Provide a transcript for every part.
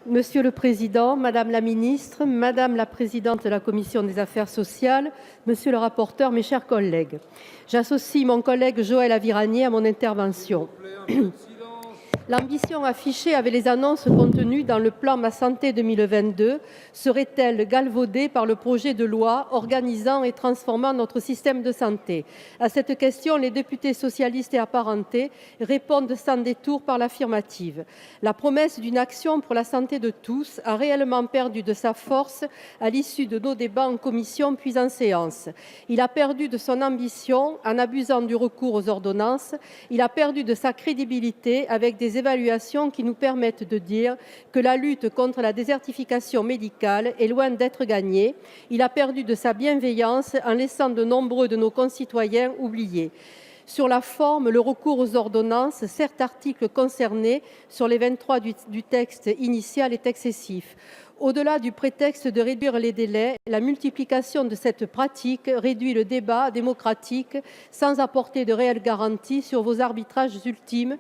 Monsieur le Président, Madame la Ministre, Madame la Présidente de la Commission des Affaires sociales, Monsieur le rapporteur, mes chers collègues, j'associe mon collègue Joël Aviragnet à mon intervention. L'ambition affichée avec les annonces contenues dans le plan Ma santé 2022 serait-elle galvaudée par le projet de loi organisant et transformant notre système de santé? À cette question, les députés socialistes et apparentés répondent sans détour par l'affirmative. La promesse d'une action pour la santé de tous a réellement perdu de sa force à l'issue de nos débats en commission puis en séance. Il a perdu de son ambition en abusant du recours aux ordonnances. Il a perdu de sa crédibilité avec des évaluations qui nous permettent de dire que la lutte contre la désertification médicale est loin d'être gagnée. Il a perdu de sa bienveillance en laissant de nombreux de nos concitoyens oubliés. Sur la forme, le recours aux ordonnances, certes articles concernés sur les 23 du texte initial, est excessif. Au-delà du prétexte de réduire les délais, la multiplication de cette pratique réduit le débat démocratique sans apporter de réelles garanties sur vos arbitrages ultimes,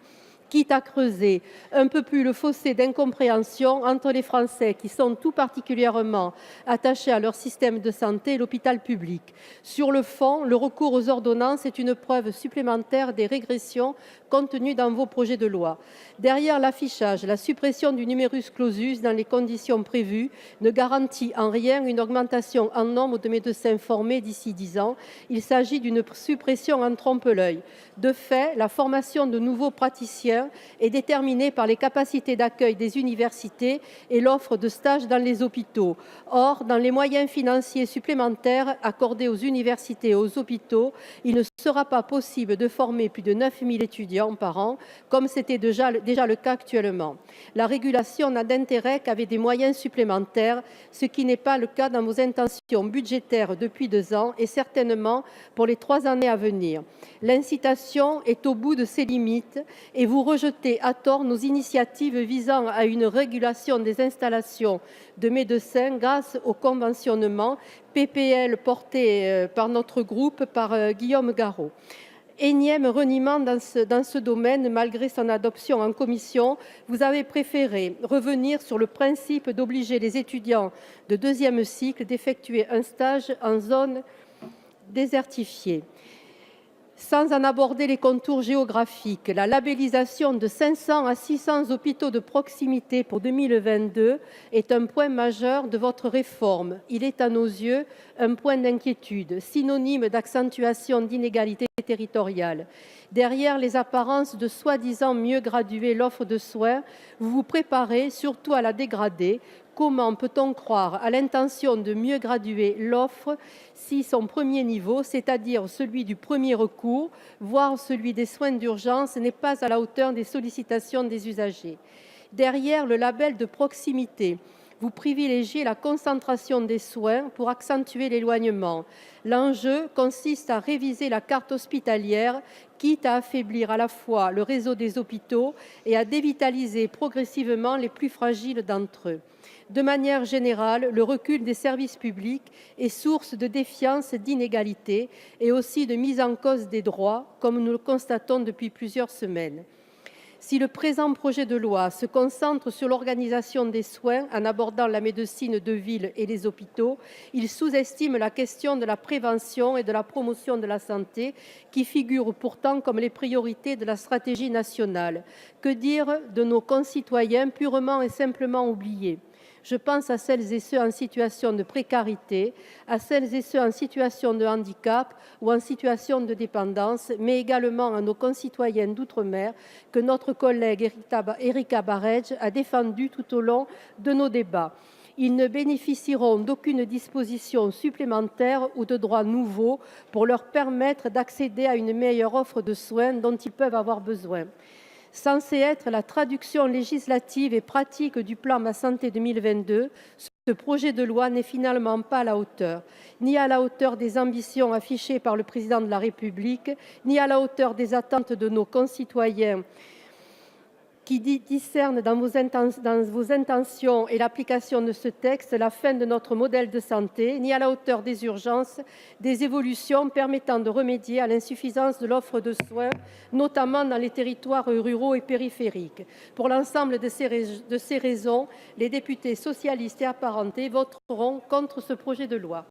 quitte à creuser un peu plus le fossé d'incompréhension entre les Français qui sont tout particulièrement attachés à leur système de santé et l'hôpital public. Sur le fond, le recours aux ordonnances est une preuve supplémentaire des régressions contenues dans vos projets de loi. Derrière l'affichage, la suppression du numerus clausus dans les conditions prévues ne garantit en rien une augmentation en nombre de médecins formés d'ici 10 ans. Il s'agit d'une suppression en trompe-l'œil. De fait, la formation de nouveaux praticiens est déterminée par les capacités d'accueil des universités et l'offre de stages dans les hôpitaux. Or, dans les moyens financiers supplémentaires accordés aux universités et aux hôpitaux, il ne sera pas possible de former plus de 9 000 étudiants par an, comme c'était déjà le cas actuellement. La régulation n'a d'intérêt qu'avec des moyens supplémentaires, ce qui n'est pas le cas dans vos intentions budgétaires depuis 2 ans et certainement pour les 3 années à venir. L'incitation est au bout de ses limites et vous rejetez à tort nos initiatives visant à une régulation des installations de médecins grâce au conventionnement, PPL porté par notre groupe, par Guillaume Garot. Énième reniement dans ce domaine, malgré son adoption en commission, vous avez préféré revenir sur le principe d'obliger les étudiants de 2e cycle d'effectuer un stage en zone désertifiée. Sans en aborder les contours géographiques, la labellisation de 500 à 600 hôpitaux de proximité pour 2022 est un point majeur de votre réforme. Il est à nos yeux un point d'inquiétude, synonyme d'accentuation d'inégalités territoriales. Derrière les apparences de soi-disant mieux graduer l'offre de soins, vous vous préparez surtout à la dégrader. Comment peut-on croire à l'intention de mieux graduer l'offre si son premier niveau, c'est-à-dire celui du premier recours, voire celui des soins d'urgence, n'est pas à la hauteur des sollicitations des usagers? Derrière le label de proximité, vous privilégiez la concentration des soins pour accentuer l'éloignement. L'enjeu consiste à réviser la carte hospitalière, quitte à affaiblir à la fois le réseau des hôpitaux et à dévitaliser progressivement les plus fragiles d'entre eux. De manière générale, le recul des services publics est source de défiance, d'inégalités et aussi de mise en cause des droits, comme nous le constatons depuis plusieurs semaines. Si le présent projet de loi se concentre sur l'organisation des soins en abordant la médecine de ville et les hôpitaux, il sous-estime la question de la prévention et de la promotion de la santé, qui figurent pourtant comme les priorités de la stratégie nationale. Que dire de nos concitoyens purement et simplement oubliés? Je pense à celles et ceux en situation de précarité, à celles et ceux en situation de handicap ou en situation de dépendance, mais également à nos concitoyens d'outre-mer que notre collègue Ericka Bareigts a défendus tout au long de nos débats. Ils ne bénéficieront d'aucune disposition supplémentaire ou de droits nouveaux pour leur permettre d'accéder à une meilleure offre de soins dont ils peuvent avoir besoin. Censé être la traduction législative et pratique du plan Ma santé 2022, ce projet de loi n'est finalement pas à la hauteur, ni à la hauteur des ambitions affichées par le Président de la République, ni à la hauteur des attentes de nos concitoyens qui discerne dans vos intentions et l'application de ce texte la fin de notre modèle de santé, ni à la hauteur des urgences des évolutions permettant de remédier à l'insuffisance de l'offre de soins, notamment dans les territoires ruraux et périphériques. Pour l'ensemble de ces raisons, les députés socialistes et apparentés voteront contre ce projet de loi.